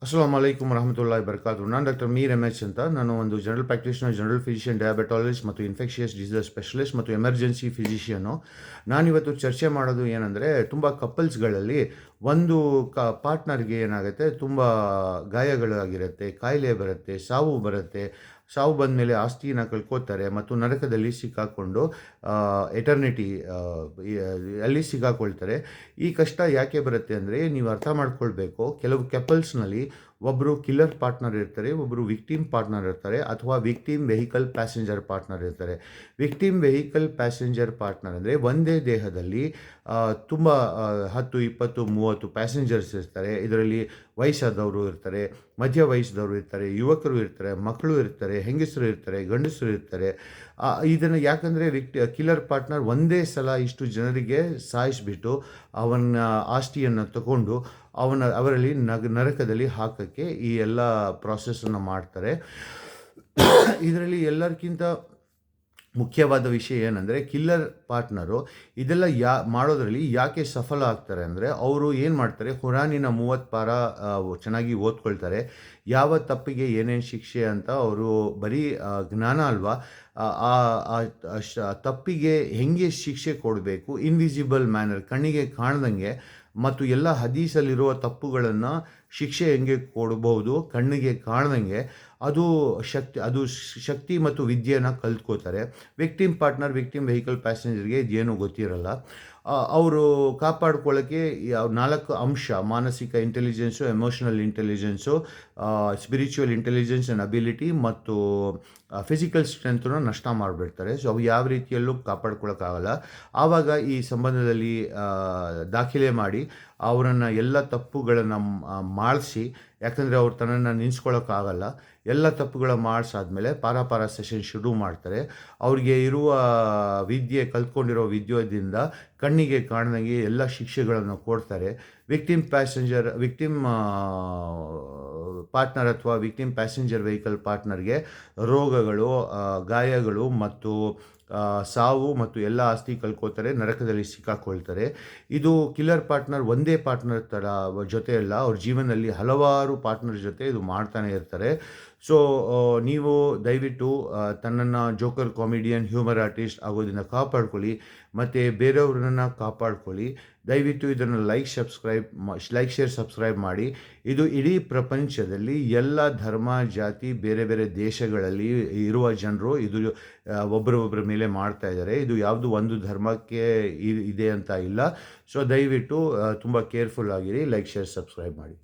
ಅಸ್ಸಲಾಮು ಅಲೈಕುಮ್ ವರಹಮತುಲ್ಲಾಹಿ ಬರ್ಕಾತು. ನಾನು doctor Mir H ಅಂತ. ನಾನು ಒಂದು ಜನರಲ್ ಪ್ರಾಕ್ಟೀಷನರ್, ಜನರಲ್ ಫಿಸಿಷಿಯನ್, ಡಯಾಬೆಟಾಲಜಿಸ್ಟ್ ಮತ್ತು ಇನ್ಫೆಕ್ಷಿಯಸ್ ಡಿಸೀಸ್ ಸ್ಪೆಷಲಿಸ್ಟ್ ಮತ್ತು ಎಮರ್ಜೆನ್ಸಿ ಫಿಸಿಷಿಯನು. ನಾನಿವತ್ತು ಚರ್ಚೆ ಮಾಡೋದು ಏನಂದರೆ, ತುಂಬ ಕಪಲ್ಸ್ಗಳಲ್ಲಿ ಒಂದು ಪಾರ್ಟ್ನರ್ಗೆ ಏನಾಗುತ್ತೆ, ತುಂಬ ಗಾಯಗಳಾಗಿರುತ್ತೆ, ಕಾಯಿಲೆ ಬರುತ್ತೆ, ಸಾವು ಬರುತ್ತೆ. ಸಾವು ಬಂದ ಮೇಲೆ ಆಸ್ತಿನ ಕಳ್ಕೊತಾರೆ ಮತ್ತು ನರಕದಲ್ಲಿ ಸಿಕ್ಕಾಕೊಂಡು ಎಟರ್ನಿಟಿ ಅಲ್ಲಿ ಸಿಕ್ಕಾಕೊಳ್ತಾರೆ. ಈ ಕಷ್ಟ ಯಾಕೆ ಬರುತ್ತೆ ಅಂದರೆ, ನೀವು ಅರ್ಥ ಮಾಡ್ಕೊಳ್ಬೇಕು, ಕೆಲವು ಕಪಲ್ಸ್ನಲ್ಲಿ ಒಬ್ಬರು ಕಿಲ್ಲರ್ ಪಾರ್ಟ್ನರ್ ಇರ್ತಾರೆ, ಒಬ್ಬರು ವಿಕ್ಟಿಮ್ ಪಾರ್ಟ್ನರ್ ಇರ್ತಾರೆ, ಅಥವಾ ವಿಕ್ಟಿಮ್ ವೆಹಿಕಲ್ ಪ್ಯಾಸೆಂಜರ್ ಪಾರ್ಟ್ನರ್ ಇರ್ತಾರೆ. ವಿಕ್ಟಿಮ್ ವೆಹಿಕಲ್ ಪ್ಯಾಸೆಂಜರ್ ಪಾರ್ಟ್ನರ್ ಅಂದರೆ ಒಂದೇ ದೇಹದಲ್ಲಿ ತುಂಬ 10, 20, 30 ಪ್ಯಾಸೆಂಜರ್ಸ್ ಇರ್ತಾರೆ. ಇದರಲ್ಲಿ ವಯಸ್ಸಾದವರು ಇರ್ತಾರೆ, ಮಧ್ಯ ವಯಸ್ಸದವರು ಇರ್ತಾರೆ, ಯುವಕರು ಇರ್ತಾರೆ, ಮಕ್ಕಳು ಇರ್ತಾರೆ, ಹೆಂಗಸರು ಇರ್ತಾರೆ, ಗಂಡಸರು ಇರ್ತಾರೆ. ಇದನ್ನು ಯಾಕಂದರೆ ಕಿಲ್ಲರ್ ಪಾರ್ಟ್ನರ್ ಒಂದೇ ಸಲ ಇಷ್ಟು ಜನರಿಗೆ ಸಾಯಿಸಿಬಿಟ್ಟು ಅವನ ಆಸ್ತಿಯನ್ನು ತಗೊಂಡು ಅವರಲ್ಲಿ ನರಕದಲ್ಲಿ ಹಾಕೋಕ್ಕೆ ಈ ಎಲ್ಲ ಪ್ರಾಸೆಸ್ಸನ್ನು ಮಾಡ್ತಾರೆ. ಇದರಲ್ಲಿ ಎಲ್ಲರಿಗಿಂತ ಮುಖ್ಯವಾದ ವಿಷಯ ಏನಂದರೆ, ಕಿಲ್ಲರ್ ಪಾರ್ಟ್ನರು ಇದೆಲ್ಲ ಮಾಡೋದ್ರಲ್ಲಿ ಯಾಕೆ ಸಫಲ ಆಗ್ತಾರೆ ಅಂದರೆ, ಅವರು ಏನು ಮಾಡ್ತಾರೆ, ಕುರಾನಿನ 30 ಪಾರ ಚೆನ್ನಾಗಿ ಓದ್ಕೊಳ್ತಾರೆ. ಯಾವ ತಪ್ಪಿಗೆ ಏನೇನು ಶಿಕ್ಷೆ ಅಂತ ಅವರು ಬರೀ ಜ್ಞಾನ ಅಲ್ವಾ, ತಪ್ಪಿಗೆ ಹೆಂಗೆ ಶಿಕ್ಷೆ ಕೊಡಬೇಕು, ಇನ್ವಿಸಿಬಲ್ ಮ್ಯಾನರ್, ಕಣ್ಣಿಗೆ ಕಾಣ್ದಂಗೆ, ಮತ್ತು ಎಲ್ಲ ಹದೀಸಲ್ಲಿರುವ ತಪ್ಪುಗಳನ್ನು ಶಿಕ್ಷೆ ಹೆಂಗೆ ಕೊಡಬಹುದು ಕಣ್ಣಿಗೆ ಕಾಣ್ದಂಗೆ, ಅದು ಶಕ್ತಿ ಮತ್ತು ವಿದ್ಯೆಯನ್ನು ಕಲ್ತ್ಕೋತಾರೆ. ವಿಕ್ಟಿಮ್ ಪಾರ್ಟ್ನರ್, ವಿಕ್ಟಿಮ್ ವೆಹಿಕಲ್ ಪ್ಯಾಸೆಂಜರ್ಗೆ ಇದೇನು ಗೊತ್ತಿರಲ್ಲ. ಅವರು ಕಾಪಾಡ್ಕೊಳ್ಳೋಕ್ಕೆ 4 ಅಂಶ: ಮಾನಸಿಕ intelligence, emotional intelligence, spiritual intelligence and ability ಮತ್ತು ಫಿಸಿಕಲ್ ಸ್ಟ್ರೆಂತನ್ನು ನಷ್ಟ ಮಾಡಿಬಿಡ್ತಾರೆ. ಸೊ ಅವು ಯಾವ ರೀತಿಯಲ್ಲೂ ಕಾಪಾಡ್ಕೊಳ್ಳೋಕ್ಕಾಗಲ್ಲ. ಆವಾಗ ಈ ಸಂಬಂಧದಲ್ಲಿ ದಾಖಲೆ ಮಾಡಿ ಅವರನ್ನು ಎಲ್ಲ ತಪ್ಪುಗಳನ್ನು ಮಾಡಿಸಿ, ಯಾಕಂದರೆ ಅವ್ರು ತನ್ನನ್ನು ನಿಲ್ಲಿಸ್ಕೊಳ್ಳೋಕ್ಕಾಗಲ್ಲ, ಎಲ್ಲ ತಪ್ಪುಗಳ ಮಾಡಿಸಾದ್ಮೇಲೆ ಪಾರ ಸೆಷನ್ ಶುರು ಮಾಡ್ತಾರೆ. ಅವ್ರಿಗೆ ಇರುವ ಕಲ್ತ್ಕೊಂಡಿರೋ ವಿದ್ಯೋದಿಂದ ಕಣ್ಣಿಗೆ ಕಾಣ್ದಂಗೆ ಎಲ್ಲ ಶಿಕ್ಷೆಗಳನ್ನು ಕೊಡ್ತಾರೆ. ವಿಕ್ಟಿಮ್ ಪಾರ್ಟ್ನರ್ ಅಥವಾ ವಿಕ್ಟಿಮ್ ಪ್ಯಾಸೆಂಜರ್ ವೆಹಿಕಲ್ ಪಾರ್ಟ್ನರ್ಗೆ ರೋಗಗಳು, ಗಾಯಗಳು ಮತ್ತು ಸಾವು ಮತ್ತು ಎಲ್ಲ ಆಸ್ತಿ ಕಳ್ಕೊತಾರೆ, ನರಕದಲ್ಲಿ ಸಿಕ್ಕಾಕೊಳ್ತಾರೆ. ಇದು ಕಿಲ್ಲರ್ ಪಾರ್ಟ್ನರ್ ಒಂದೇ ಪಾರ್ಟ್ನರ್ ಥರ ಜೊತೆ ಅಲ್ಲ, ಅವ್ರ ಜೀವನದಲ್ಲಿ ಹಲವಾರು ಪಾರ್ಟ್ನರ್ ಜೊತೆ ಇದು ಮಾಡ್ತಾನೆ ಇರ್ತಾರೆ. ಸೊ ನೀವು ದಯವಿಟ್ಟು ತನ್ನನ್ನು ಜೋಕರ್ ಕಾಮಿಡಿಯನ್, ಹ್ಯೂಮರ್ ಆರ್ಟಿಸ್ಟ್ ಆಗೋದನ್ನು ಕಾಪಾಡ್ಕೊಳ್ಳಿ ಮತ್ತು ಬೇರೆಯವ್ರನ್ನ ಕಾಪಾಡ್ಕೊಳ್ಳಿ. ದಯವಿಟ್ಟು ಇದನ್ನು ಲೈಕ್, ಶೇರ್, ಸಬ್ಸ್ಕ್ರೈಬ್ ಮಾಡಿ. ಇದು ಇಡೀ ಪ್ರಪಂಚದಲ್ಲಿ ಎಲ್ಲ ಧರ್ಮ, ಜಾತಿ, ಬೇರೆ ಬೇರೆ ದೇಶಗಳಲ್ಲಿ ಇರುವ ಜನರು ಇದು ಒಬ್ಬರೊಬ್ಬರ ಮೇಲೆ ಮಾಡ್ತಾ ಇದ್ದಾರೆ. ಇದು ಯಾವುದು ಒಂದು ಧರ್ಮಕ್ಕೆ ಇದೆ ಅಂತ ಇಲ್ಲ. ಸೊ ದಯವಿಟ್ಟು ತುಂಬ ಕೇರ್ಫುಲ್ ಆಗಿರಿ. ಲೈಕ್, ಶೇರ್, ಸಬ್ಸ್ಕ್ರೈಬ್ ಮಾಡಿ.